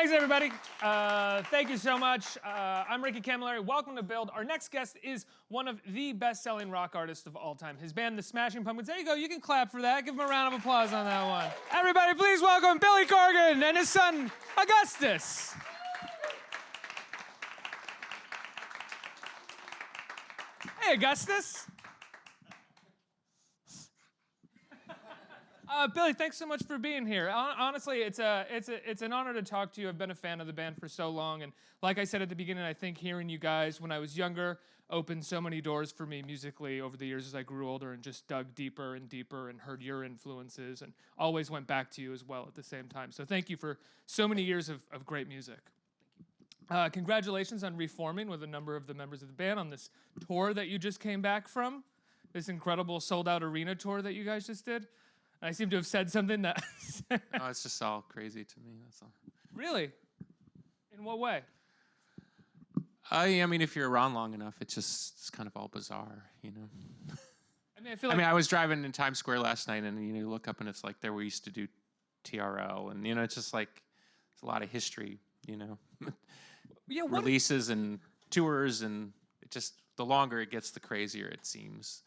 Thanks, everybody. Thank you so much. I'm Ricky Camilleri. Welcome to Build. Our next guest is one of the best-selling rock artists of all time. His band, The Smashing Pumpkins. There you go. You can clap for that. Give him a round of applause on that one. Everybody, please welcome Billy Corgan and his son, Augustus. Hey, Augustus. Billy, thanks so much for being here. Honestly, it's an honor to talk to you. I've been a fan of the band for so long, and like I said at the beginning, I think hearing you guys when I was younger opened so many doors for me musically over the years as I grew older and just dug deeper and deeper and heard your influences and always went back to you as well at the same time. So thank you for so many years of great music. Congratulations on reforming with a number of the members of the band on this tour that you just came back from, this incredible sold-out arena tour that you guys just did. I seem to have said something that... Oh, it's just all crazy to me, that's all. Really? In what way? I mean, if you're around long enough, it's kind of all bizarre, you know? I was driving in Times Square last night, and you look up, and it's like there we used to do TRL, and it's just like it's a lot of history, Yeah, releases and tours, and it just the longer it gets, the crazier it seems.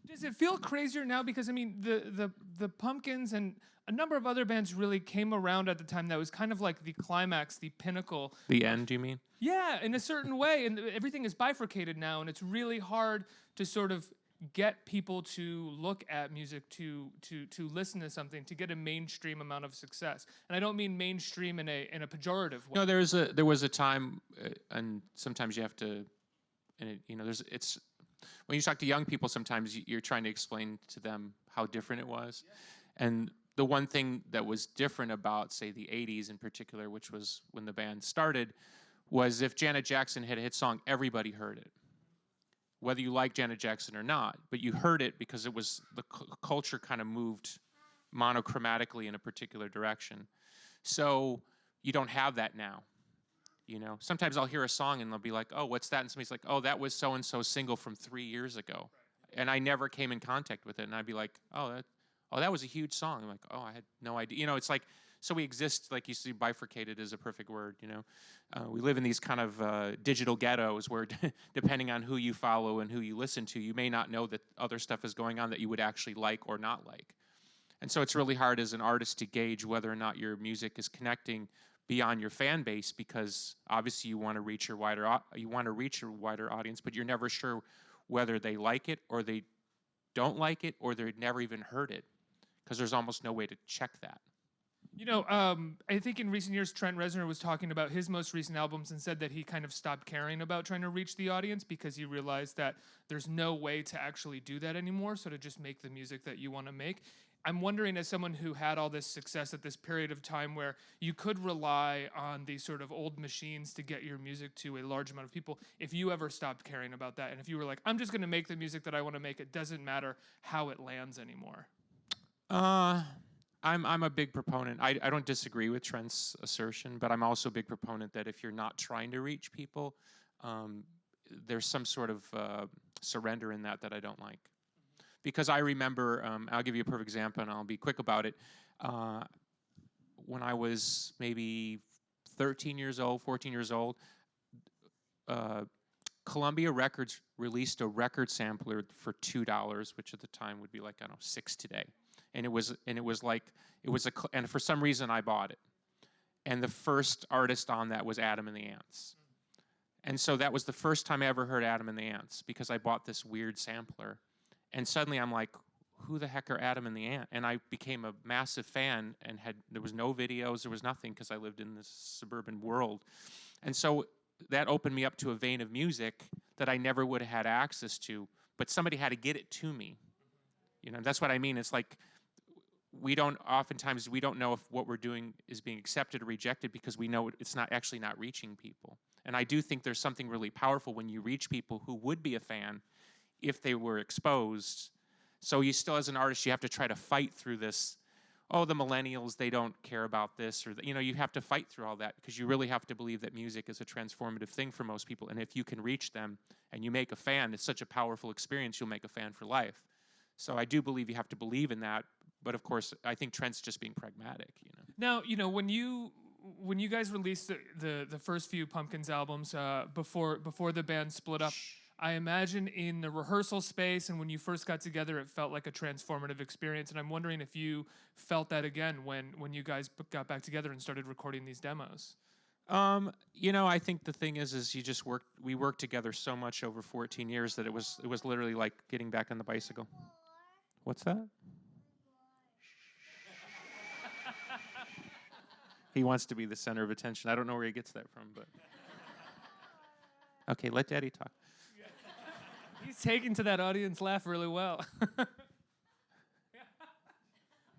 Does it feel crazier now? Because, I mean, the Pumpkins and a number of other bands really came around at the time that was kind of like the climax, the pinnacle. The end, you mean? Yeah, in a certain way. And everything is bifurcated now, and it's really hard to sort of get people to look at music, to listen to something, to get a mainstream amount of success. And I don't mean mainstream in a pejorative way. No, there was a time, and sometimes you have to, and it's... When you talk to young people, sometimes you're trying to explain to them how different it was. Yeah. And the one thing that was different about, say, the 80s in particular, which was when the band started, was if Janet Jackson had a hit song, everybody heard it. Whether you like Janet Jackson or not, but you heard it because it was the culture kind of moved monochromatically in a particular direction. So you don't have that now. Sometimes I'll hear a song and they'll be like, oh, what's that? And somebody's like, oh, that was so-and-so single from 3 years ago. And I never came in contact with it. And I'd be like, that was a huge song. I'm like, oh, I had no idea. It's like, so we exist, like you see, bifurcated is a perfect word, We live in these kind of digital ghettos where depending on who you follow and who you listen to, you may not know that other stuff is going on that you would actually like or not like. And so it's really hard as an artist to gauge whether or not your music is connecting beyond your fan base, because obviously you want to reach a wider audience, but you're never sure whether they like it or they don't like it or they've never even heard it, because there's almost no way to check that. I think in recent years Trent Reznor was talking about his most recent albums and said that he kind of stopped caring about trying to reach the audience because he realized that there's no way to actually do that anymore, so to just make the music that you want to make. I'm wondering, as someone who had all this success at this period of time where you could rely on these sort of old machines to get your music to a large amount of people, if you ever stopped caring about that, and if you were like, I'm just going to make the music that I want to make, it doesn't matter how it lands anymore. I'm a big proponent. I don't disagree with Trent's assertion, but I'm also a big proponent that if you're not trying to reach people, there's some sort of surrender in that I don't like. Because I remember, I'll give you a perfect example, and I'll be quick about it. When I was maybe 13 years old, 14 years old, Columbia Records released a record sampler for $2, which at the time would be like, I don't know, $6 today. And for some reason I bought it. And the first artist on that was Adam and the Ants. And so that was the first time I ever heard Adam and the Ants, because I bought this weird sampler. And suddenly I'm like, who the heck are Adam and the Ant? And I became a massive fan, and there was no videos, there was nothing, because I lived in this suburban world. And so that opened me up to a vein of music that I never would have had access to, but somebody had to get it to me. That's what I mean. It's like oftentimes we don't know if what we're doing is being accepted or rejected because we know it's not reaching people. And I do think there's something really powerful when you reach people who would be a fan if they were exposed. So you still, as an artist, you have to try to fight through this, the millennials, they don't care about this, or you have to fight through all that, because you really have to believe that music is a transformative thing for most people. And if you can reach them and you make a fan, it's such a powerful experience, you'll make a fan for life. So I do believe you have to believe in that, but of course, I think Trent's just being pragmatic. Now, when you when you guys released the first few Pumpkins albums before the band split up, I imagine in the rehearsal space and when you first got together, it felt like a transformative experience. And I'm wondering if you felt that again when you guys got back together and started recording these demos. I think the thing is we worked together so much over 14 years that it was literally like getting back on the bicycle. What's that? He wants to be the center of attention. I don't know where he gets that from, but okay, let Daddy talk. He's taking to that audience laugh really well.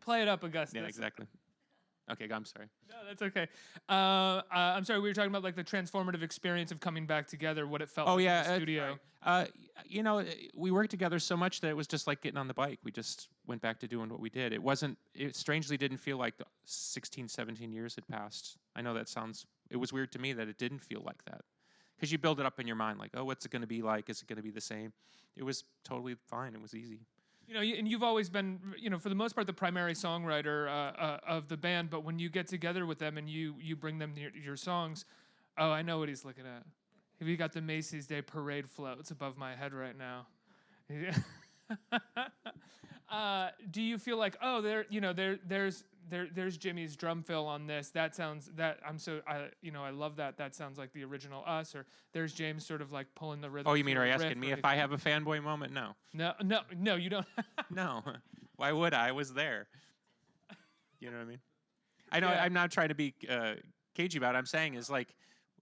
Play it up, Augustus. Yeah, exactly. Okay, I'm sorry. No, that's okay. I'm sorry. We were talking about like the transformative experience of coming back together. What it felt like in the studio. Right. We worked together so much that it was just like getting on the bike. We just went back to doing what we did. It strangely didn't feel like the 16, 17 years had passed. I know it was weird to me that it didn't feel like that. Because you build it up in your mind, like, oh, what's it going to be like? Is it going to be the same? It was totally fine. It was easy. And you've always been, for the most part, the primary songwriter of the band. But when you get together with them and you bring them your songs, oh, I know what he's looking at. We got the Macy's Day Parade floats above my head right now. Do you feel like, oh, there's Jimmy's drum fill on this. I love that. That sounds like the original Us. Or there's James sort of like pulling the rhythm. Oh, you mean, are you asking me if I have a fanboy moment? No. No, you don't. No. Why would I? I was there. You know what I mean? I know. Yeah. I'm not trying to be cagey about it. I'm saying is like,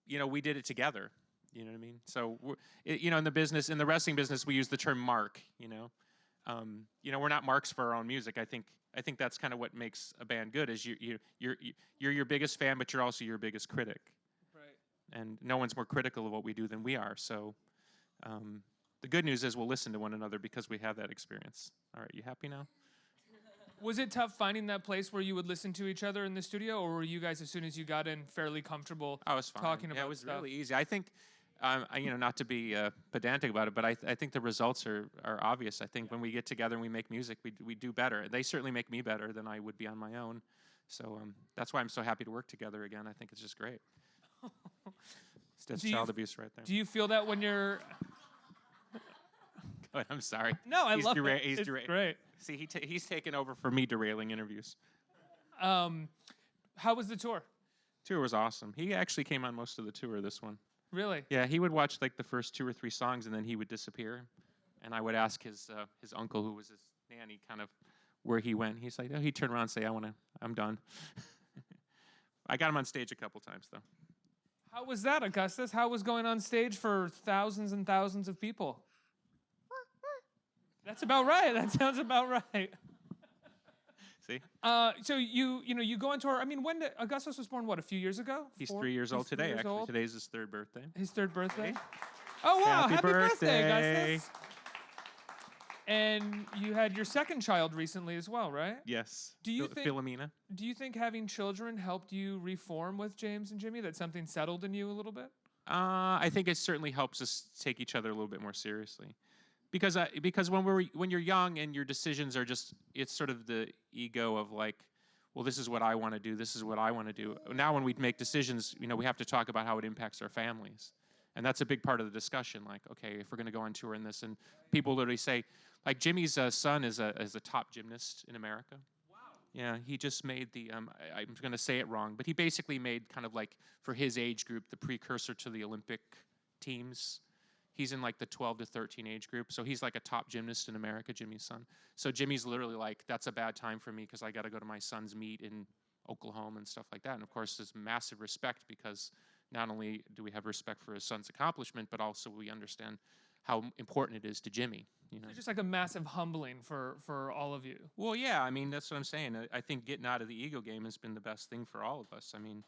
we did it together. You know what I mean? So, in the wrestling business, we use the term mark. We're not marks for our own music. I think that's kind of what makes a band good. Is you're your biggest fan, but you're also your biggest critic. Right. And no one's more critical of what we do than we are. So, the good news is we'll listen to one another because we have that experience. All right, you happy now? Was it tough finding that place where you would listen to each other in the studio, or were you guys, as soon as you got in, fairly comfortable talking about stuff? It was really easy. I think, not to be pedantic about it, but I think the results are obvious. I think when we get together and we make music, we do better. They certainly make me better than I would be on my own. So that's why I'm so happy to work together again. I think it's just great. That's child abuse right there. Do you feel that when you're... Good, I'm sorry. No, I love it. It's great. See, he's taken over for me derailing interviews. How was the tour? Tour was awesome. He actually came on most of the tour, this one. Really? Yeah, he would watch like the first 2 or 3 songs and then he would disappear. And I would ask his uncle, who was his nanny, kind of where he went. He's like, he'd turn around and say, I'm done. I got him on stage a couple times, though. How was that, Augustus? How was going on stage for thousands and thousands of people? That's about right. That sounds about right. See? So you go on tour. I mean, when did Augustus was born? What, a few years ago? He's 3 years old today. Actually, today's his 3rd birthday. His 3rd birthday. Oh wow! Happy birthday, Augustus! And you had your 2nd child recently as well, right? Yes. Philomena. Do you think having children helped you reform with James and Jimmy? That something settled in you a little bit? I think it certainly helps us take each other a little bit more seriously. Because when you're young and your decisions are it's sort of the ego of like, well, this is what I want to do. This is what I want to do. Now, when we make decisions, we have to talk about how it impacts our families, and that's a big part of the discussion. Like, okay, if we're going to go on tour in this, and people literally say, like, Jimmy's son is a top gymnast in America. Wow. Yeah, he just made I'm going to say it wrong, but he basically made kind of like for his age group the precursor to the Olympic teams. He's in like the 12 to 13 age group. So he's like a top gymnast in America, Jimmy's son. So Jimmy's literally like, that's a bad time for me because I got to go to my son's meet in Oklahoma and stuff like that. And of course, there's massive respect because not only do we have respect for his son's accomplishment, but also we understand how important it is to Jimmy. It's just like a massive humbling for all of you. Well, yeah, I mean, that's what I'm saying. I think getting out of the ego game has been the best thing for all of us. I mean,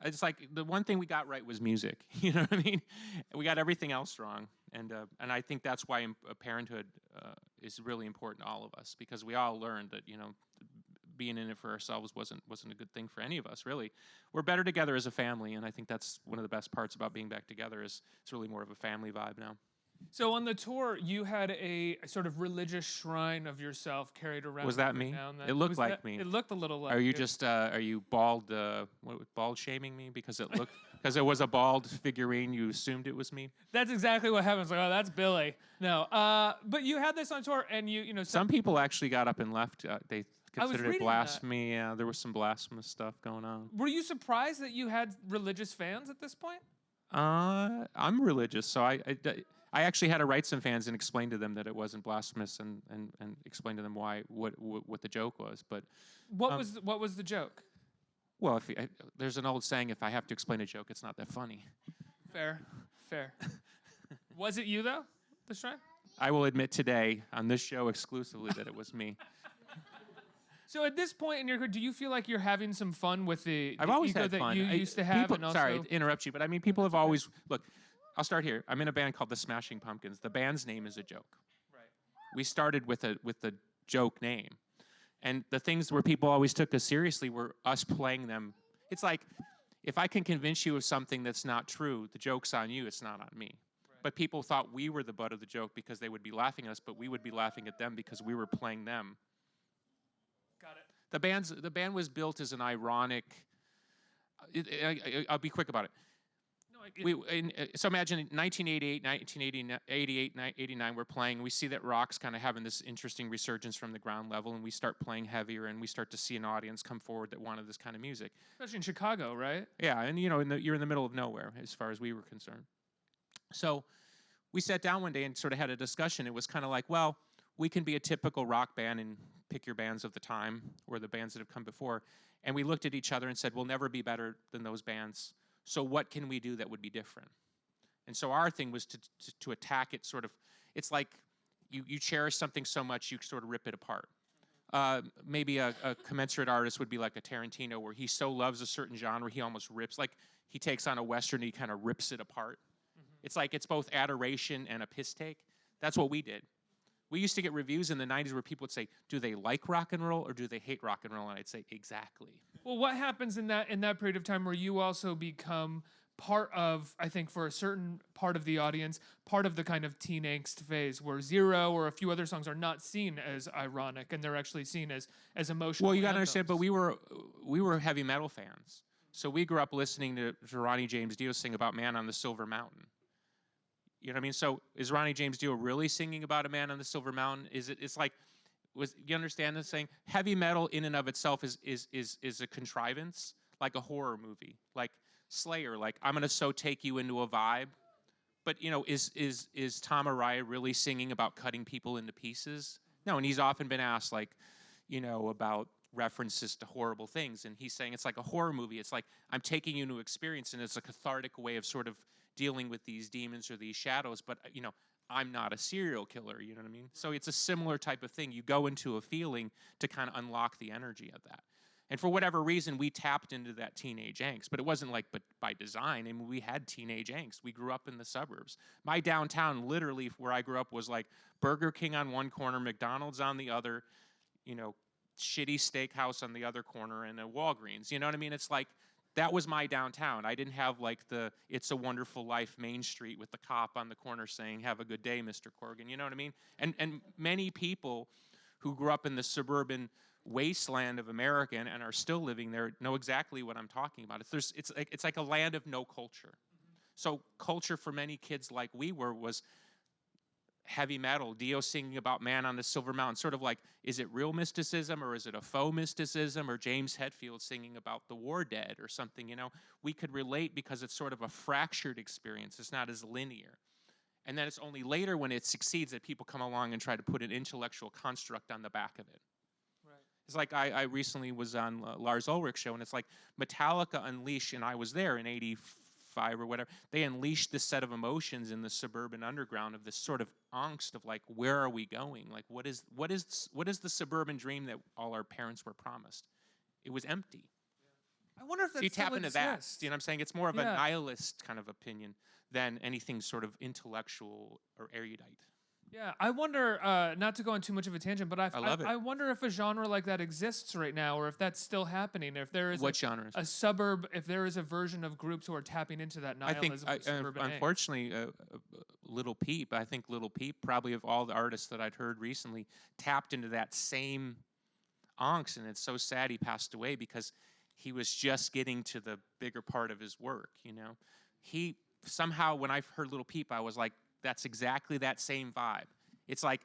it's like the one thing we got right was music. You know what I mean? We got everything else wrong, and I think that's why parenthood is really important to all of us because we all learned that being in it for ourselves wasn't a good thing for any of us. Really, we're better together as a family, and I think that's one of the best parts about being back together is it's really more of a family vibe now. So on the tour, you had a sort of religious shrine of yourself carried around. Was that every me? now and then. It looked like me. It looked a little like Are you you. just are you bald bald shaming me because it looked because it was a bald figurine, you assumed it was me? That's exactly what happens. Like, oh, that's Billy. No, but you had this on tour, and you know Some people actually got up and left. They I was considered it reading that. blasphemy. Yeah, there was some blasphemous stuff going on. Were you surprised that you had religious fans at this point? I'm religious, so I actually had to write some fans and explain to them that it wasn't blasphemous and explain to them why what the joke was. But What was the joke? well, there's an old saying: if I have to explain a joke, it's not that funny. Fair. Was it you though, the shrine? I will admit today on this show exclusively that it was me. So at this point in your career, do you feel like you're having some fun with the I've always ego had that fun. you used to have? People, And also, sorry to interrupt you, but I mean, people have always look. I'll start here. I'm in a band called the Smashing Pumpkins. The band's name is a joke. Right. We started with the joke name, and the things where people always took us seriously were us playing them. It's like if I can convince you of something that's not true, the joke's on you. It's not on me. Right. But people thought we were the butt of the joke because they would be laughing at us, but we would be laughing at them because we were playing them. Got it. The band was built as an ironic. I'll be quick about it. So imagine 1988, 1988, 89, we're playing. We see that rock's kind of having this interesting resurgence from the ground level, and we start playing heavier, and we start to see an audience come forward that wanted this kind of music. Especially in Chicago, right? Yeah, and you're in the middle of nowhere as far as we were concerned. So we sat down one day and sort of had a discussion. It was kind of like, well, we can be a typical rock band and pick your bands of the time or the bands that have come before. And we looked at each other and said, we'll never be better than those bands. So what can we do that would be different? And so our thing was to attack it sort of, it's like you cherish something so much, you sort of rip it apart. Maybe a commensurate artist would be like a Tarantino, where he so loves a certain genre, he almost rips, like he takes on a Western, he kind of rips it apart. It's like it's both adoration and a piss take. That's what we did. We used to get reviews in the 90s where people would say, do they like rock and roll or do they hate rock and roll? And I'd say, exactly. Well, what happens in that period of time where you also become part of, I think for a certain part of the audience, part of the kind of teen angst phase where Zero or a few other songs are not seen as ironic and they're actually seen as emotional. Well, you got to understand, but we were heavy metal fans. So we grew up listening to Ronnie James Dio sing about Man on the Silver Mountain. You know what I mean? So is Ronnie James Dio really singing about a man on the silver mountain? It's like, you understand this saying? Heavy metal in and of itself is a contrivance, like a horror movie, like Slayer, like I'm gonna so take you into a vibe. But is Tom Araya really singing about cutting people into pieces? No, and he's often been asked about references to horrible things, and he's saying it's like a horror movie. It's like I'm taking you into experience, and it's a cathartic way of sort of dealing with these demons or these shadows, but I'm not a serial killer, you know what I mean? So it's a similar type of thing. You go into a feeling to kind of unlock the energy of that. And for whatever reason, we tapped into that teenage angst, but it wasn't like by design. I mean, we had teenage angst. We grew up in the suburbs. My downtown, literally where I grew up, was like Burger King on one corner, McDonald's on the other, shitty steakhouse on the other corner, and a Walgreens. You know what I mean? It's like, that was my downtown. I didn't have like the It's a Wonderful Life Main Street with the cop on the corner saying, have a good day, Mr. Corgan. You know what I mean? And many people who grew up in the suburban wasteland of America and are still living there know exactly what I'm talking about. It's like a land of no culture. So culture for many kids like we were was heavy metal, Dio singing about Man on the Silver Mountain, sort of like, is it real mysticism or is it a faux mysticism, or James Hetfield singing about the war dead or something, we could relate because it's sort of a fractured experience. It's not as linear. And then it's only later when it succeeds that people come along and try to put an intellectual construct on the back of it. Right. It's like I recently was on Lars Ulrich's show, and it's like Metallica unleashed, and I was there in 85 or whatever, they unleashed this set of emotions in the suburban underground of this sort of angst of like, where are we going? Like, what is the suburban dream that all our parents were promised? It was empty. I wonder if that so you tap into exists. that. You know what I'm saying? It's more of a nihilist kind of opinion than anything sort of intellectual or erudite. Yeah, I wonder, not to go on too much of a tangent, but I love it. I wonder if a genre like that exists right now, or if that's still happening. If there is genres? A suburb, if there is a version of groups who are tapping into that nihilism. I think, unfortunately, Little Peep. I think Little Peep, probably of all the artists that I'd heard recently, tapped into that same angst, and it's so sad he passed away because he was just getting to the bigger part of his work, you know. He somehow, when I heard Little Peep, I was like, that's exactly that same vibe. It's like,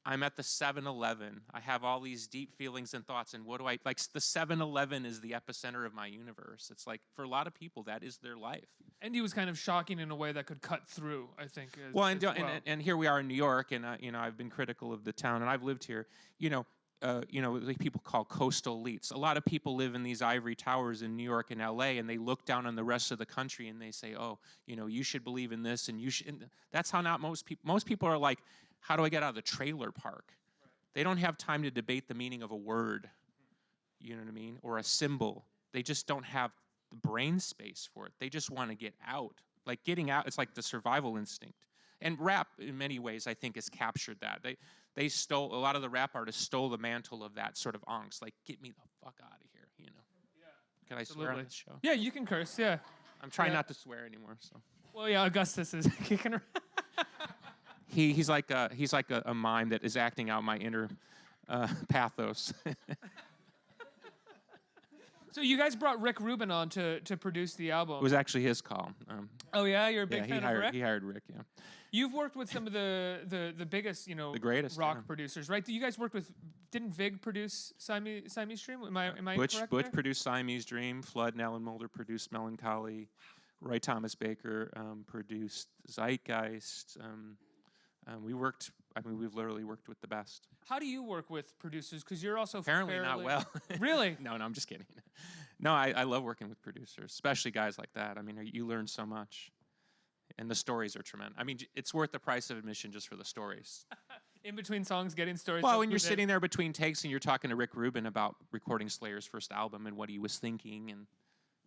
I'm at the 7-Eleven. I have all these deep feelings and thoughts, and what do I, like, the 7-Eleven is the epicenter of my universe. It's like, for a lot of people, that is their life. And he was kind of shocking in a way that could cut through, I think. Well, and here we are in New York, and you know, I've been critical of the town, and I've lived here. You know, like people call coastal elites. A lot of people live in these ivory towers in New York and LA, and they look down on the rest of the country and they say, oh, you know, you should believe in this, and you should. And that's how not most people. Most people are like, how do I get out of the trailer park? Right. They don't have time to debate the meaning of a word. You know what I mean? Or a symbol. They just don't have the brain space for it. They just want to get out. Like getting out, it's like the survival instinct. And rap, in many ways, I think, has captured that. They stole, a lot of the rap artists stole the mantle of that sort of angst. Like, get me the fuck out of here, you know? Yeah. Can I swear on this show? Yeah, you can curse, yeah. I'm trying not to swear anymore, so. Well, yeah, Augustus is kicking around. He's like a mime that is acting out my inner pathos. So you guys brought Rick Rubin on to produce the album. It was actually his call. Oh yeah, you're a big fan of Rick? He hired Rick, yeah. You've worked with some of the biggest, you know, the greatest rock producers, right? You guys worked with, didn't Vig produce Siamese Dream? Am I correct Butch there? produced Siamese Dream. Flood and Alan Mulder produced Melancholy. Roy Thomas Baker produced Zeitgeist. We worked, I mean, we've literally worked with the best. How do you work with producers? Because you're also apparently not well. Really? No, I'm just kidding. No, I love working with producers, especially guys like that. I mean, you learn so much. And the stories are tremendous. I mean, it's worth the price of admission just for the stories. In between songs, getting stories. Well, when you're sitting there between takes and you're talking to Rick Rubin about recording Slayer's first album and what he was thinking and,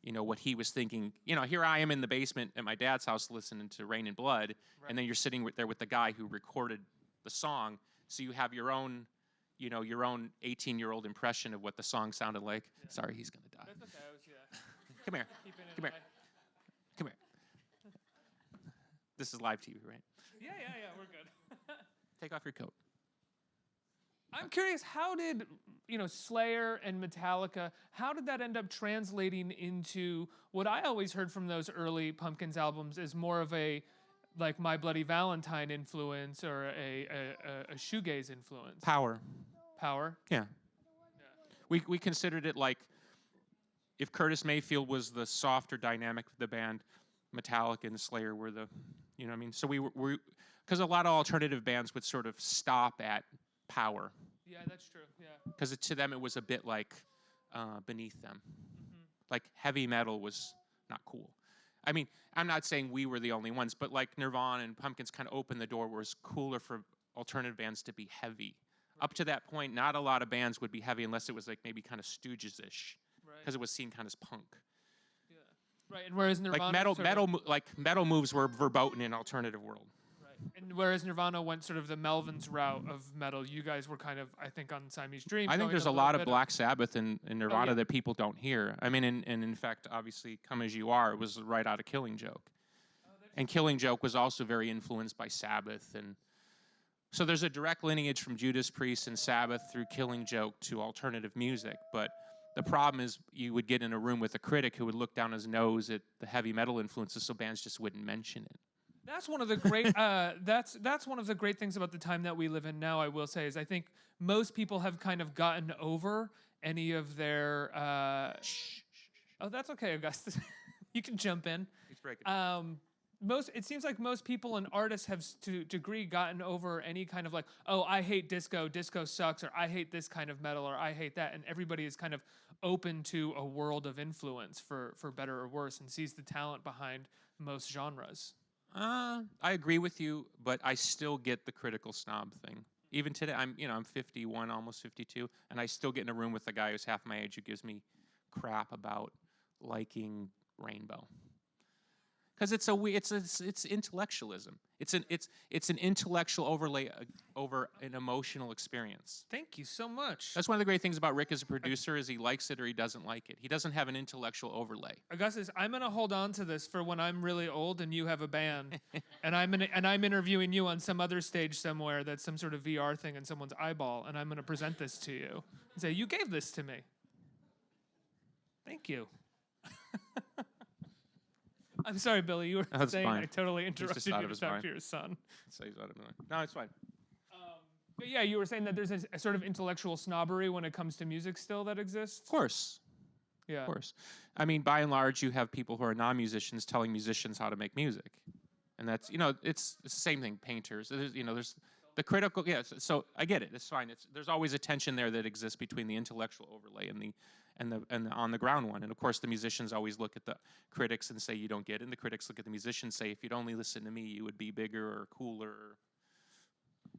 you know, what he was thinking. You know, here I am in the basement at my dad's house listening to Rain and Blood, right. And then you're sitting there with the guy who recorded the song, so you have your own, you know, your own 18-year-old impression of what the song sounded like. Yeah. Sorry, he's gonna die. That's okay. Come here. Come here. Come here. This is live TV, right? Yeah, we're good. Take off your coat. I'm curious, how did, you know, Slayer and Metallica, how did that end up translating into what I always heard from those early Pumpkins albums is more of a, like, My Bloody Valentine influence or a shoegaze influence? Power. Yeah. We considered it like if Curtis Mayfield was the softer dynamic of the band, Metallica and Slayer were the, you know what I mean? So we because a lot of alternative bands would sort of stop at Power. Yeah, that's true, yeah. Because to them it was a bit like beneath them. Mm-hmm. Like heavy metal was not cool. I mean, I'm not saying we were the only ones, but like Nirvana and Pumpkins kind of opened the door where it's cooler for alternative bands to be heavy. Right. Up to that point, not a lot of bands would be heavy unless it was like maybe kind of Stooges-ish. Because it was seen kind of as punk. Yeah. Right, and whereas Nirvana... Like metal moves were verboten in alternative world. Right, and whereas Nirvana went sort of the Melvins route of metal, you guys were kind of, I think, on Siamese Dream. I think there's a lot of Black Sabbath in Nirvana that people don't hear. I mean, and in fact, obviously, Come As You Are was right out of Killing Joke. And Killing Joke was also very influenced by Sabbath. And so there's a direct lineage from Judas Priest and Sabbath through Killing Joke to alternative music. But the problem is you would get in a room with a critic who would look down his nose at the heavy metal influences, so bands just wouldn't mention it. That's one of the great. That's one of the great things about the time that we live in now. I will say is I think most people have kind of gotten over any of their. Oh, that's okay, Augustus. You can jump in. He's breaking. It seems like most people and artists have to a degree gotten over any kind of like, oh, I hate disco sucks, or I hate this kind of metal, or I hate that, and everybody is kind of open to a world of influence for better or worse, and sees the talent behind most genres. I agree with you, but I still get the critical snob thing. Even today, I'm 51, almost 52, and I still get in a room with a guy who's half my age who gives me crap about liking Rainbow. Because it's intellectualism. It's an intellectual overlay over an emotional experience. Thank you so much. That's one of the great things about Rick as a producer is he likes it or he doesn't like it. He doesn't have an intellectual overlay. Augustus, I'm gonna hold on to this for when I'm really old and you have a band, and I'm interviewing you on some other stage somewhere that's some sort of VR thing in someone's eyeball, and I'm gonna present this to you and say, "You gave this to me." Thank you. I'm sorry, Billy. You were saying fine. I totally interrupted you to talk fine. to your son. So he's out of mind. No, it's fine. But yeah, you were saying that there's a sort of intellectual snobbery when it comes to music still that exists. Of course. Yeah. Of course. I mean, by and large, you have people who are non-musicians telling musicians how to make music. And that's, it's the same thing, painters. There's the critical, so I get it. It's fine. There's always a tension there that exists between the intellectual overlay and the on the ground one. And of course, the musicians always look at the critics and say, you don't get it. And the critics look at the musicians and say, if you'd only listen to me, you would be bigger or cooler.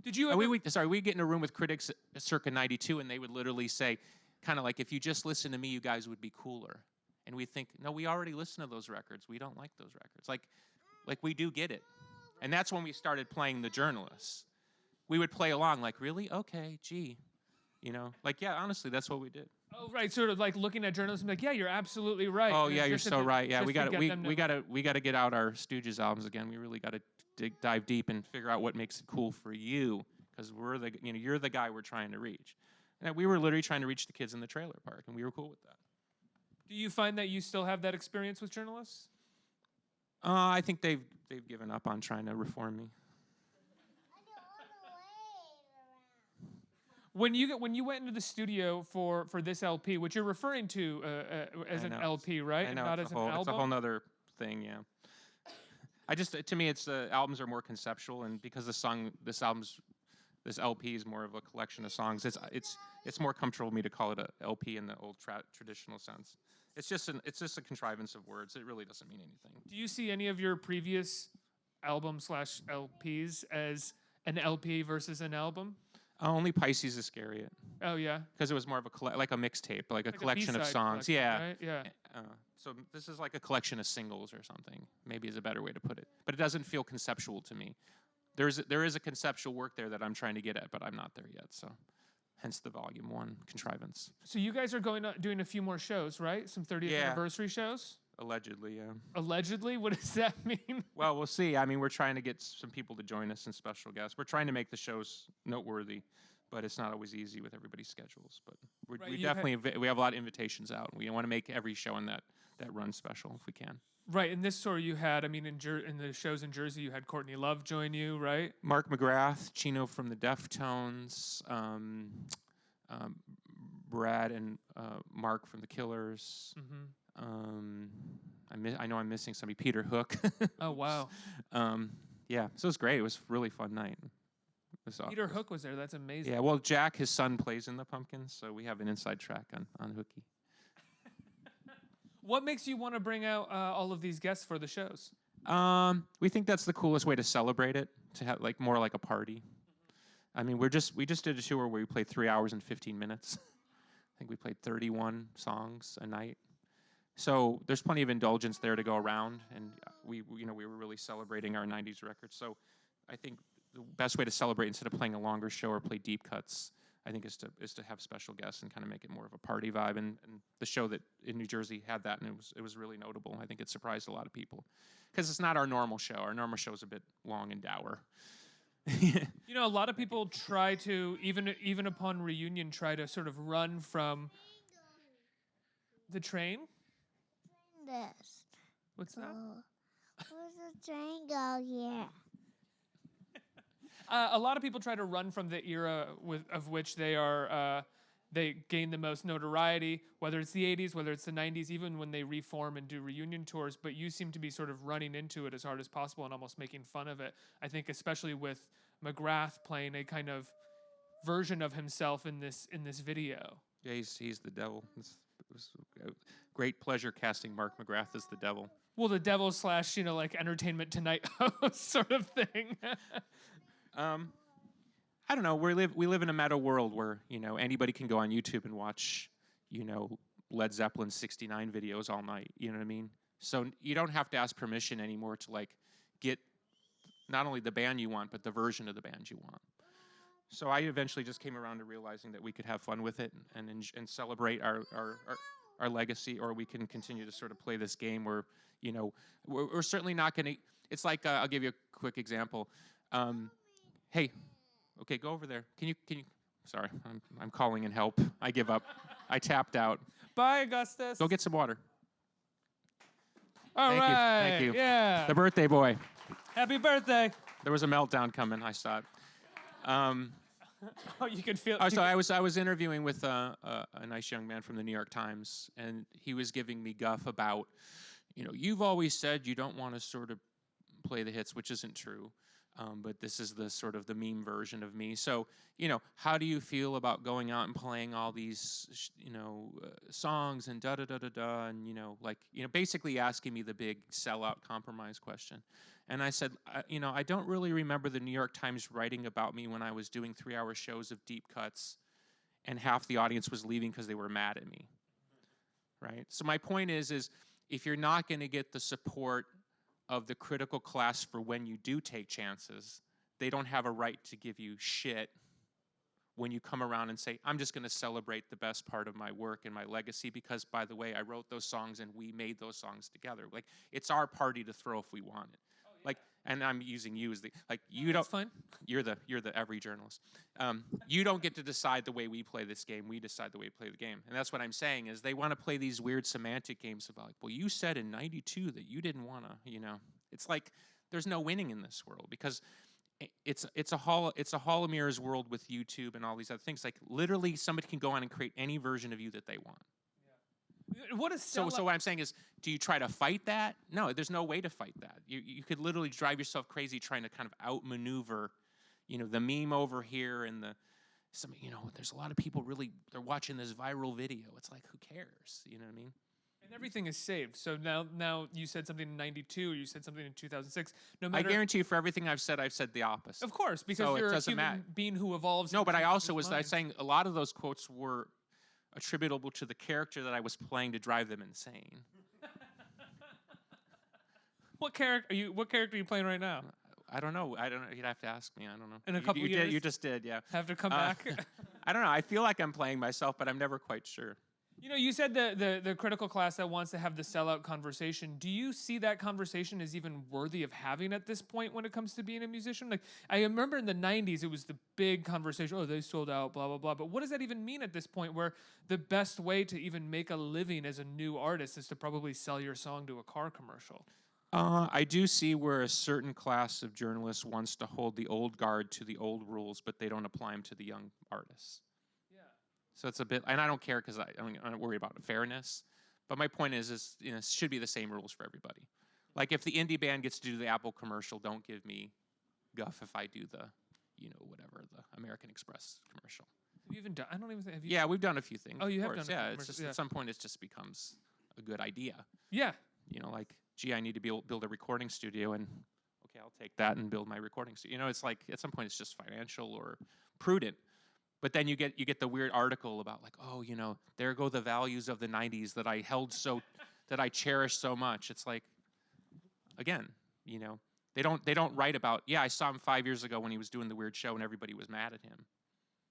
Did you ever... we get in a room with critics circa 92 and they would literally say, kind of like, if you just listen to me, you guys would be cooler. And we think, no, we already listen to those records. We don't like those records. Like we do get it. And that's when we started playing the journalists. We would play along like, really? Okay, gee. Yeah, honestly, that's what we did. Oh, right. Sort of like looking at journalism, like, yeah, you're absolutely right. Oh, yeah, you're so right. Yeah, we got to get out our Stooges albums again. We really got to dive deep and figure out what makes it cool for you, because you're the guy we're trying to reach. And we were literally trying to reach the kids in the trailer park, and we were cool with that. Do you find that you still have that experience with journalists? I think they've given up on trying to reform me. When you went into the studio for this LP, which you're referring to as an LP, right? I know, not as an album? It's a whole nother thing, yeah. To me, it's albums are more conceptual, and because this LP is more of a collection of songs, it's more comfortable for me to call it a LP in the old traditional sense. It's just a contrivance of words. It really doesn't mean anything. Do you see any of your previous album/LPs as an LP versus an album? Only Pisces Iscariot. Oh yeah. Because it was more of a mixtape, like a collection of songs. Collection, yeah. Right? Yeah. So this is like a collection of singles or something. Maybe is a better way to put it. But it doesn't feel conceptual to me. There is a conceptual work there that I'm trying to get at, but I'm not there yet. So, hence the Volume 1 contrivance. So you guys are doing a few more shows, right? Some 30th anniversary shows. Allegedly, yeah. Allegedly? What does that mean? Well, we'll see. I mean, we're trying to get some people to join us and special guests. We're trying to make the shows noteworthy, but it's not always easy with everybody's schedules. But we have a lot of invitations out. We want to make every show in that run special if we can. Right. In this tour you had, in the shows in Jersey, you had Courtney Love join you, right? Mark McGrath, Chino from the Deftones, Brad and Mark from the Killers. Mm-hmm. I know I'm missing somebody. Peter Hook. Oh wow. Yeah, so it was great. It was a really fun night. Peter Hook was there. That's amazing. Yeah, well, Jack, his son, plays in the Pumpkins, so we have an inside track on Hookie. What makes you want to bring out all of these guests for the shows? We think that's the coolest way to celebrate it, to have more like a party. I mean, we just did a tour where we played 3 hours and 15 minutes. I think we played 31 songs a night. So there's plenty of indulgence there to go around, and we were really celebrating our 90s records. So I think the best way to celebrate, instead of playing a longer show or play deep cuts, I think is to have special guests and kind of make it more of a party vibe. And the show that in New Jersey had that, and it was really notable. I think it surprised a lot of people because it's not our normal show. Our normal show is a bit long and dour. A lot of people try to even upon reunion try to sort of run from the train. This. What's that? Where's the train go? Yeah. A lot of people try to run from the era of which they gain the most notoriety, whether it's the 80s, whether it's the 90s, even when they reform and do reunion tours. But you seem to be sort of running into it as hard as possible and almost making fun of it. I think especially with McGrath playing a kind of version of himself in this video. Yeah, he's the devil. It was a great pleasure casting Mark McGrath as the devil. Well, the devil / Entertainment Tonight host sort of thing. I don't know. We live in a meta world where anybody can go on YouTube and watch Led Zeppelin 69 videos all night. You know what I mean? So you don't have to ask permission anymore to like get not only the band you want, but the version of the band you want. So I eventually just came around to realizing that we could have fun with it and celebrate our legacy, or we can continue to sort of play this game where, you know, we're certainly not going to. It's like I'll give you a quick example. Hey, okay, go over there. Can you? Sorry, I'm calling in help. I give up. I tapped out. Bye, Augustus. Go get some water. All Thank right. you. Thank you. Yeah. The birthday boy. Happy birthday. There was a meltdown coming. I saw it. Oh, you could feel. Oh, so I was interviewing with a nice young man from the New York Times, and he was giving me guff about, you know, you've always said you don't want to sort of play the hits, which isn't true, but this is the sort of the meme version of me. So, you know, how do you feel about going out and playing all these, songs and da da da da da, and basically asking me the big sellout compromise question. And I said, I don't really remember the New York Times writing about me when I was doing 3-hour shows of deep cuts and half the audience was leaving because they were mad at me, right? So my point is if you're not going to get the support of the critical class for when you do take chances, they don't have a right to give you shit when you come around and say, I'm just going to celebrate the best part of my work and my legacy because, by the way, I wrote those songs and we made those songs together. Like, it's our party to throw if we want it. Like, and I'm using you as you don't. That's fine. You're the every journalist. You don't get to decide the way we play this game. We decide the way we play the game, and that's what I'm saying is they want to play these weird semantic games about well, you said in '92 that you didn't want to. It's like there's no winning in this world because it's a hall of mirrors world with YouTube and all these other things. Like literally, somebody can go on and create any version of you that they want. What is so what I'm saying is, do you try to fight that? No, there's no way to fight that. You could literally drive yourself crazy trying to kind of outmaneuver, the meme over here and there's a lot of people they're watching this viral video. It's like, who cares? You know what I mean? And everything is saved. So now you said something in '92, you said something in 2006. No matter. I guarantee you, for everything I've said the opposite. Of course, because so you're it a doesn't human matter. being who evolves. No, but I also was saying a lot of those quotes were attributable to the character that I was playing to drive them insane. What character are you playing right now? I don't know. You'd have to ask me. I don't know. In a couple years? You just did, yeah. Have to come back? I don't know. I feel like I'm playing myself, but I'm never quite sure. You said the critical class that wants to have the sellout conversation. Do you see that conversation as even worthy of having at this point when it comes to being a musician? Like, I remember in the 90s, it was the big conversation, oh, they sold out, blah, blah, blah. But what does that even mean at this point where the best way to even make a living as a new artist is to probably sell your song to a car commercial? I do see where a certain class of journalists wants to hold the old guard to the old rules, but they don't apply them to the young artists. So it's a bit, and I don't care because I don't worry about fairness. But my point is it should be the same rules for everybody. Like if the indie band gets to do the Apple commercial, don't give me guff if I do the, whatever, the American Express commercial. Have you even done? I don't even think. Have you? Yeah, we've done a few things. Oh, you have course. done. Yeah, it's just at some point it just becomes a good idea. Yeah. Like, gee, I need to build a recording studio, and okay, I'll take that and build my recording studio. It's like at some point it's just financial or prudent. But then you get the weird article about like, oh, there go the values of the 90s that I held that I cherished so much. It's like, again, they don't write about, yeah, I saw him 5 years ago when he was doing the weird show and everybody was mad at him.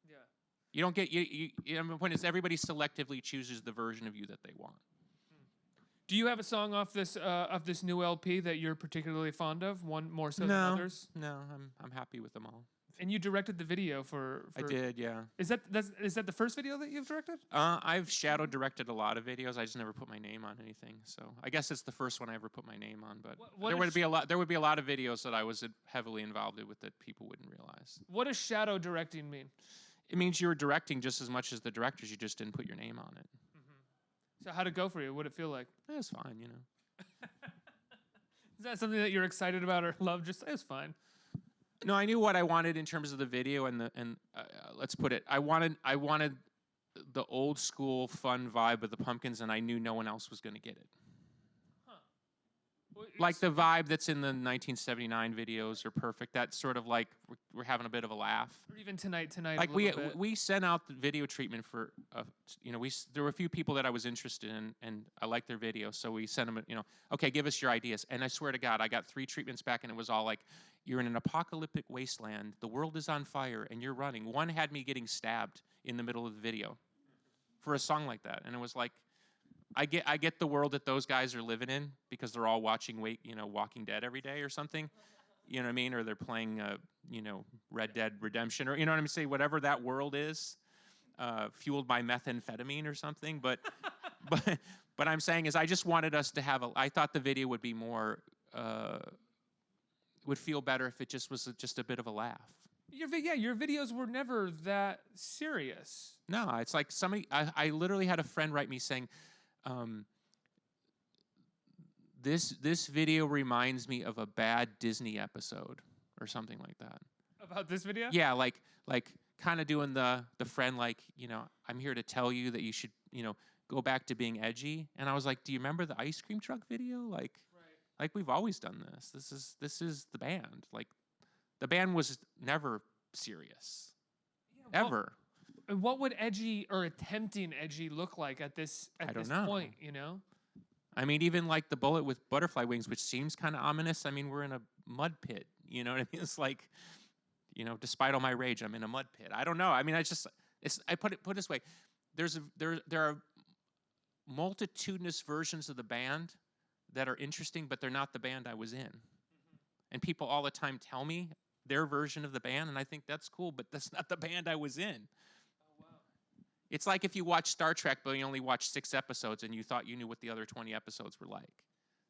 Yeah. You don't get my point is everybody selectively chooses the version of you that they want. Do you have a song off this new LP that you're particularly fond of? One more so than others? No, I'm happy with them all. And you directed the video for I did, yeah. Is that the first video that you've directed? I've shadow directed a lot of videos. I just never put my name on anything. So I guess it's the first one I ever put my name on. But there would be a lot of videos that I was heavily involved with that people wouldn't realize. What does shadow directing mean? It means you were directing just as much as the directors. You just didn't put your name on it. Mm-hmm. So how'd it go for you? What'd it feel like? It was fine, Is that something that you're excited about or love? Just say it's fine. No, I knew what I wanted in terms of the video and let's put it. I wanted the old school fun vibe of the Pumpkins, and I knew no one else was going to get it. Huh. Like the vibe that's in the 1979 videos are perfect. That's sort of like we're having a bit of a laugh. Or even tonight, Like a little bit. we sent out the video treatment for, there were a few people that I was interested in, and I liked their video, so we sent them, okay, give us your ideas. And I swear to God, I got 3 treatments back, and it was all like, you're in an apocalyptic wasteland, the world is on fire, and you're running. One had me getting stabbed in the middle of the video for a song like that, and it was like, I get the world that those guys are living in because they're all watching Walking Dead every day or something, you know what I mean? Or they're playing Red Dead Redemption, or you know what I'm saying? Whatever that world is, fueled by methamphetamine or something. But but I'm saying is I just wanted us to have I thought the video would be more would feel better if it just was just a bit of a laugh. Your videos were never that serious. No, it's like somebody. I literally had a friend write me saying. This video reminds me of a bad Disney episode or something like that. About this video? Yeah, like kind of doing the friend, like, I'm here to tell you that you should, go back to being edgy. And I was like, do you remember the ice cream truck video? Like we've always done this. This is the band. Like the band was never serious. Yeah, ever. What would edgy or attempting edgy look like at this point, I mean, even like the bullet with butterfly wings, which seems kind of ominous. I mean, we're in a mud pit, you know what I mean? It's like, despite all my rage, I'm in a mud pit. I don't know. I mean, I put it this way. There are multitudinous versions of the band that are interesting, but they're not the band I was in. And people all the time tell me their version of the band, and I think that's cool, but that's not the band I was in. It's like if you watch Star Trek, but you only watched 6 episodes and you thought you knew what the other 20 episodes were like.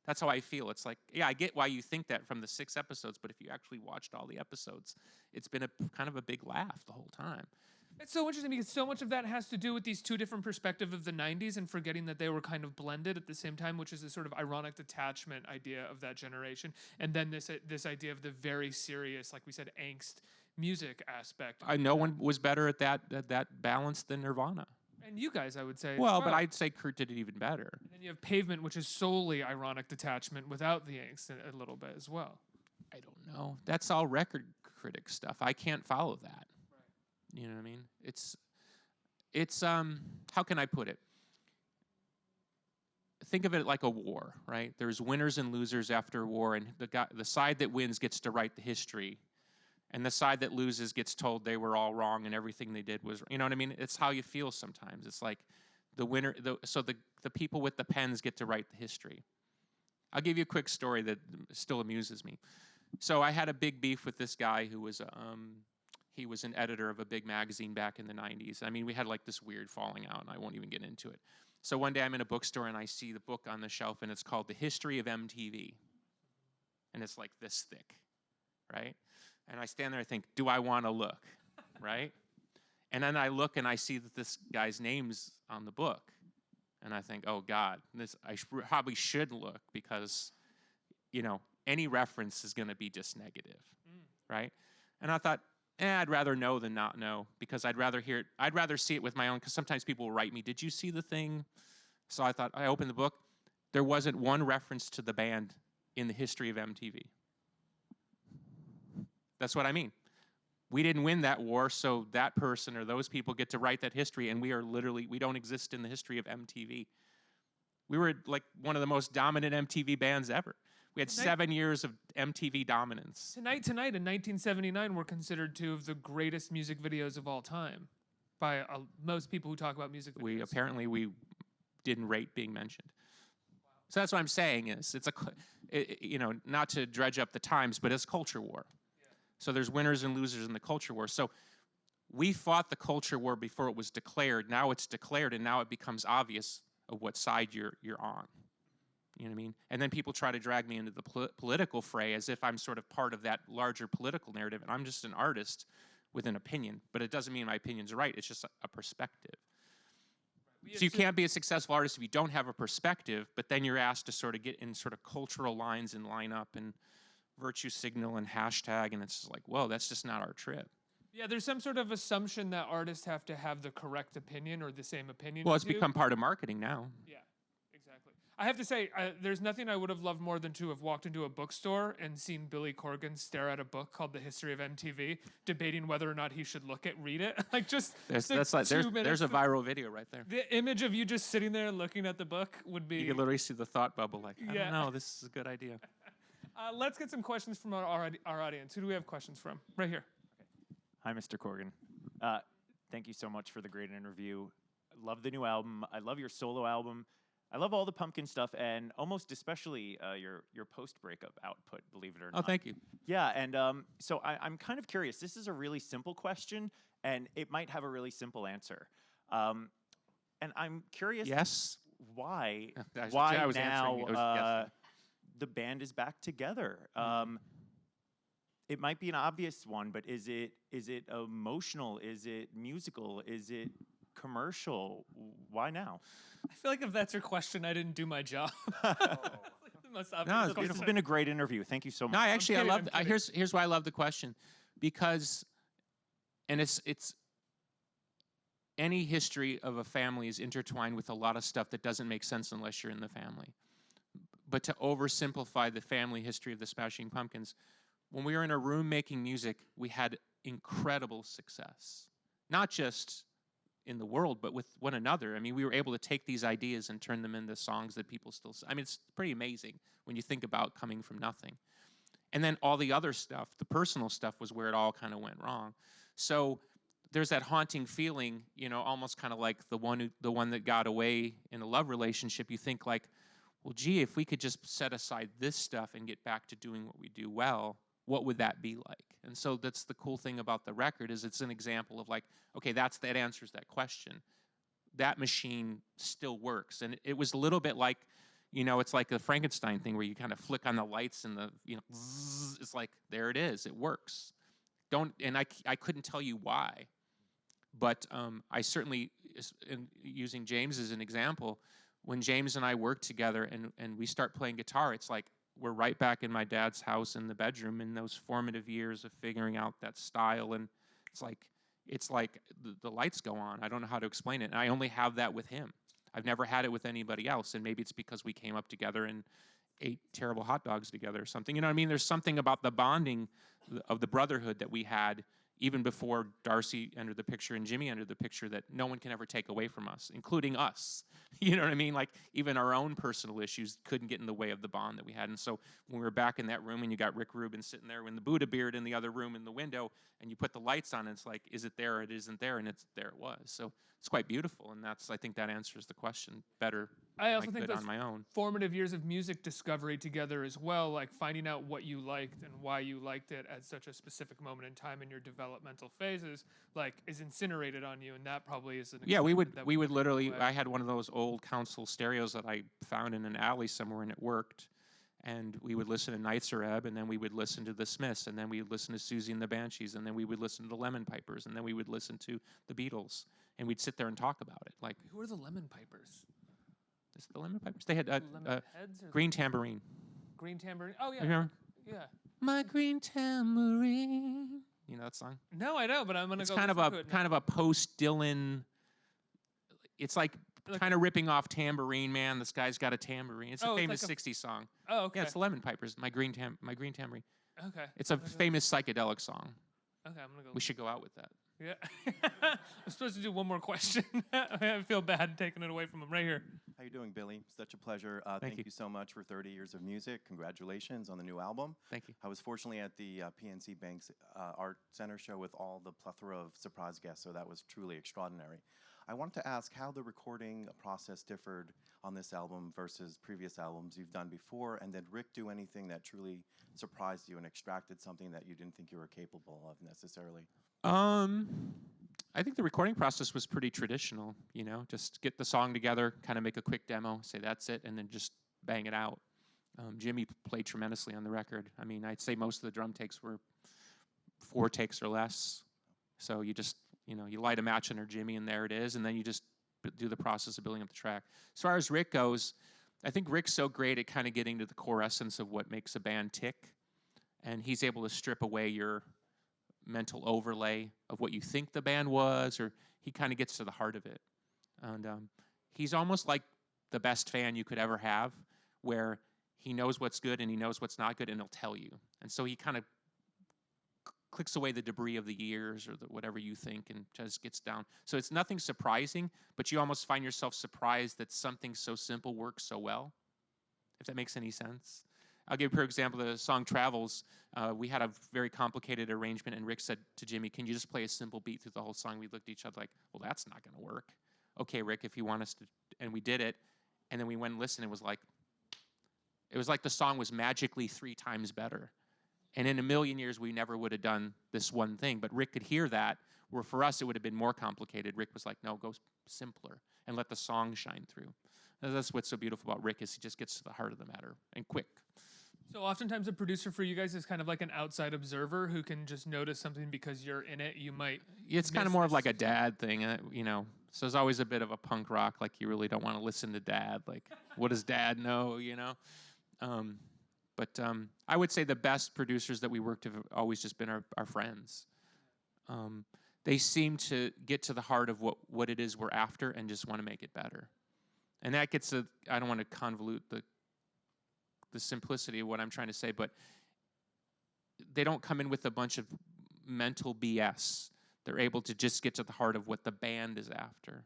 That's how I feel. It's like, yeah, I get why you think that from the 6 episodes, but if you actually watched all the episodes, it's been kind of a big laugh the whole time. It's so interesting because so much of that has to do with these 2 different perspectives of the 90s and forgetting that they were kind of blended at the same time, which is this sort of ironic detachment idea of that generation. And then this idea of the very serious, like we said, angst music aspect. No one was better at that balance than Nirvana. And you guys, I would say. Well, but I'd say Kurt did it even better. And then you have Pavement, which is solely ironic detachment without the angst a little bit as well. I don't know. That's all record critic stuff. I can't follow that. Right. You know what I mean? It's how can I put it? Think of it like a war, right? There's winners and losers after a war, and the side that wins gets to write the history. And the side that loses gets told they were all wrong and everything they did was, you know what I mean? It's how you feel sometimes. It's like the winner, so the people with the pens get to write the history. I'll give you a quick story that still amuses me. So I had a big beef with this guy who was, he was an editor of a big magazine back in the 90s. I mean, we had like this weird falling out, and I won't even get into it. So one day I'm in a bookstore and I see the book on the shelf, and it's called The History of MTV. And it's like this thick, right? And I stand there and think, do I want to look, right? And then I look and I see that this guy's name's on the book. And I think, oh, God, I probably should look because, any reference is going to be just negative, right? And I thought, I'd rather know than not know because I'd rather see it with my own, because sometimes people will write me, did you see the thing? So I thought, I opened the book. There wasn't one reference to the band in the history of MTV. That's what I mean. We didn't win that war, so that person or those people get to write that history, and we don't exist in the history of MTV. We were like one of the most dominant MTV bands ever. We had 7 years of MTV dominance. Tonight in 1979 were considered 2 of the greatest music videos of all time by most people who talk about music videos. We didn't rate being mentioned. Wow. So that's what I'm saying is not to dredge up the times, but it's culture war. So there's winners and losers in the culture war. So we fought the culture war before it was declared. Now it's declared, and now it becomes obvious of what side you're on. You know what I mean? And then people try to drag me into the political fray as if I'm sort of part of that larger political narrative, and I'm just an artist with an opinion. But it doesn't mean my opinion's right. It's just a perspective. So you can't be a successful artist if you don't have a perspective, but then you're asked to sort of get in sort of cultural lines and line up and virtue signal and hashtag, and it's like, whoa, that's just not our trip. Yeah, there's some sort of assumption that artists have to have the correct opinion or the same opinion. Well, it's become part of marketing now. Yeah, exactly. I have to say, there's nothing I would have loved more than to have walked into a bookstore and seen Billy Corgan stare at a book called The History of MTV, debating whether or not he should read it. Like just There's the 2 minutes. there's a viral video right there. The image of you just sitting there looking at the book would be. You can literally see the thought bubble. Like, I Yeah. don't know, this is a good idea. Let's get some questions from our audience. Who do we have questions from? Right here. Hi, Mr. Corgan. Thank you so much for the great interview. I love the new album. I love your solo album. I love all the Pumpkin stuff, and almost especially your post-breakup output, believe it or not. Oh, thank you. Yeah, and so I'm kind of curious. This is a really simple question, and it might have a really simple answer. And I'm curious Yes. why I why was answering it. It was now yes. the band is back together. It might be an obvious one, but is it emotional? Is it musical? Is it commercial? Why now? I feel like if that's your question, I didn't do my job. The most obvious No, it's This question. has been a great interview. Thank you so much. No, I actually I kidding, love. I'm kidding. Here's why I love the question, because, and it's any history of a family is intertwined with a lot of stuff that doesn't make sense unless you're in the family. But to oversimplify the family history of the Smashing Pumpkins, when we were in a room making music, we had incredible success, not just in the world, but with one another. I mean, we were able to take these ideas and turn them into songs that people still. I mean, it's pretty amazing when you think about coming from nothing. And then all the other stuff, the personal stuff, was where it all kind of went wrong. So there's that haunting feeling, you know, almost kind of like the one that got away in a love relationship. You think like, well, gee, if we could just set aside this stuff and get back to doing what we do well, what would that be like? And so that's the cool thing about the record, is it's an example of like, okay, that answers that question. That machine still works. And it was a little bit like, you know, it's like a Frankenstein thing where you kind of flick on the lights and the, you know, zzz, it's like, there it is, it works. And I couldn't tell you why, but I certainly, using James as an example, when James and I work together and we start playing guitar, it's like we're right back in my dad's house in the bedroom in those formative years of figuring out that style. And it's like the lights go on. I don't know how to explain it. And I only have that with him. I've never had it with anybody else. And maybe it's because we came up together and ate terrible hot dogs together or something. You know what I mean? There's something about the bonding of the brotherhood that we had even before Darcy entered the picture and Jimmy entered the picture that no one can ever take away from us, including us. You know what I mean? Like even our own personal issues couldn't get in the way of the bond that we had. And so when we were back in that room and you got Rick Rubin sitting there with the Buddha beard in the other room in the window and you put the lights on, it's like, is it there or it isn't there? And there it was. So it's quite beautiful. And I think that answers the question better. I also than think could those on my own. formative years of music discovery together as well, like finding out what you liked and why you liked it at such a specific moment in time in your developmental phases, like is incinerated on you, and that probably is an Yeah, we excitement that would never go literally. away. I had one of those old console stereos that I found in an alley somewhere, and it worked. And we would listen to Nights Are Ebb, and then we would listen to the Smiths, and then we would listen to Susie and the Banshees, and then we would listen to the Lemon Pipers, and then we would listen to the Beatles, and we'd sit there and talk about it. Like, Who are the Lemon Pipers? is it the Lemon Pipers? They had Lemon Heads or Green Tambourine. Green Tambourine? Oh yeah, Remember? yeah. My Green Tambourine. You know that song? No, I know, but I'm gonna It's go. kind of listen to it now. a post Dylan. It's like kind of ripping off Tambourine Man. This guy's got a tambourine. It's Oh, a it's famous like '60s song. Oh, okay. Yeah, it's the Lemon Pipers. My Green Tambourine. Okay. It's a I'm gonna go- famous psychedelic song. Okay, I'm gonna go. We should go out with that. Yeah. I'm supposed to do one more question. I feel bad taking it away from him right here. How you doing, Billy? Such a pleasure. Thank you. you so much for 30 years of music. Congratulations on the new album. Thank you. I was fortunately at the PNC Bank's Art Center show with all the plethora of surprise guests, so that was truly extraordinary. I wanted to ask how the recording process differed on this album versus previous albums you've done before, and did Rick do anything that truly surprised you and extracted something that you didn't think you were capable of necessarily? I think the recording process was pretty traditional. You know, just get the song together, kind of make a quick demo, say that's it, and then just bang it out. Jimmy played tremendously on the record. I mean, I'd say most of the drum takes were 4 takes or less. So you just, you light a match under Jimmy and there it is, and then you just do the process of building up the track. As far as Rick goes, I think Rick's so great at kind of getting to the core essence of what makes a band tick, and he's able to strip away your mental overlay of what you think the band was, or he kind of gets to the heart of it. And he's almost like the best fan you could ever have, where he knows what's good and he knows what's not good, and he'll tell you. And so he kind of clicks away the debris of the years or whatever you think and just gets down. So it's nothing surprising, but you almost find yourself surprised that something so simple works so well, if that makes any sense. I'll give you, for example, the song Travels. We had a very complicated arrangement, and Rick said to Jimmy, can you just play a simple beat through the whole song? We looked at each other like, well, that's not going to work. Okay, Rick, if you want us to, and we did it. And then we went and listened. It was like the song was magically 3 times better. And in a million years, we never would have done this one thing. But Rick could hear that, where for us, it would have been more complicated. Rick was like, no, go simpler and let the song shine through. And that's what's so beautiful about Rick, is he just gets to the heart of the matter and quick. So oftentimes a producer for you guys is kind of like an outside observer who can just notice something because you're in it. You might. It's kind of more of like a dad thing, you know. So there's always a bit of a punk rock, like you really don't want to listen to dad. Like, what does dad know, you know? But I would say the best producers that we worked with have always just been our friends. They seem to get to the heart of what it is we're after and just want to make it better. And that gets to, I don't want to convolute the simplicity of what I'm trying to say, but they don't come in with a bunch of mental BS. They're able to just get to the heart of what the band is after.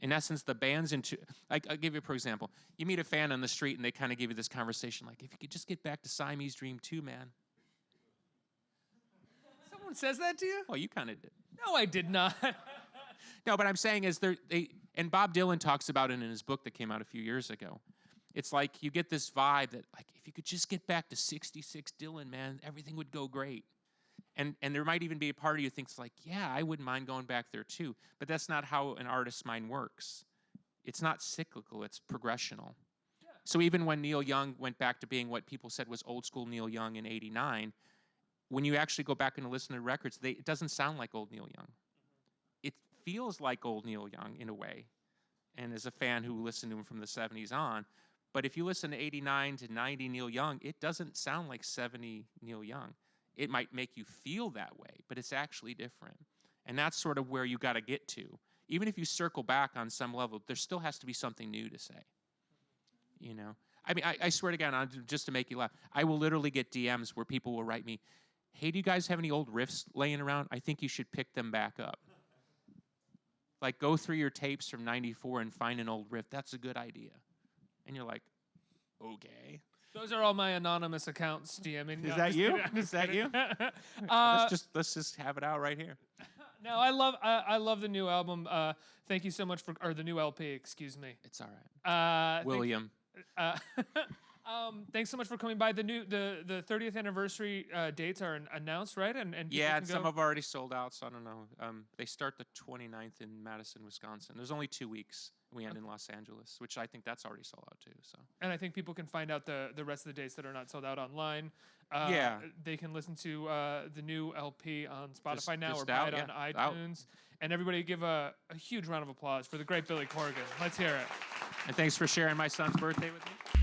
In essence, the band's into, like, I'll give you, for example, you meet a fan on the street and they kind of give you this conversation like, if you could just get back to Siamese Dream 2, man. Someone says that to you? Well, you kind of did. No, I did not. No, but I'm saying is and Bob Dylan talks about it in his book that came out a few years ago. It's like you get this vibe that, like, if you could just get back to 66 Dylan, man, everything would go great. And there might even be a part of you who thinks like, yeah, I wouldn't mind going back there too. But that's not how an artist's mind works. It's not cyclical, it's progressional. Yeah. So even when Neil Young went back to being what people said was old school Neil Young in '89, when you actually go back and listen to records, it doesn't sound like old Neil Young. Mm-hmm. It feels like old Neil Young in a way. And as a fan who listened to him from the 70s on, but if you listen to 89 to 90 Neil Young, it doesn't sound like 70 Neil Young. It might make you feel that way, but it's actually different. And that's sort of where you got to get to. Even if you circle back on some level, there still has to be something new to say. You know? I mean, I swear to God, just to make you laugh, I will literally get DMs where people will write me, hey, do you guys have any old riffs laying around? I think you should pick them back up. Like, go through your tapes from '94 and find an old riff. That's a good idea. And you're like, okay. Those are all my anonymous accounts DMing. Is that you? Is that you? Let's just have it out right here. No, I love the new album. Thank you so much or the new LP. Excuse me. It's all right. William. Thanks so much for coming by. The 30th anniversary dates are announced, right? And yeah, and some have already sold out, so I don't know. They start the 29th in Madison, Wisconsin. There's only 2 weeks. We end in Los Angeles, which I think that's already sold out too. So. And I think people can find out the rest of the dates that are not sold out online. Yeah. They can listen to the new LP on Spotify now or buy it on iTunes. Out. And everybody give a huge round of applause for the great Billy Corgan. Let's hear it. And thanks for sharing my son's birthday with me.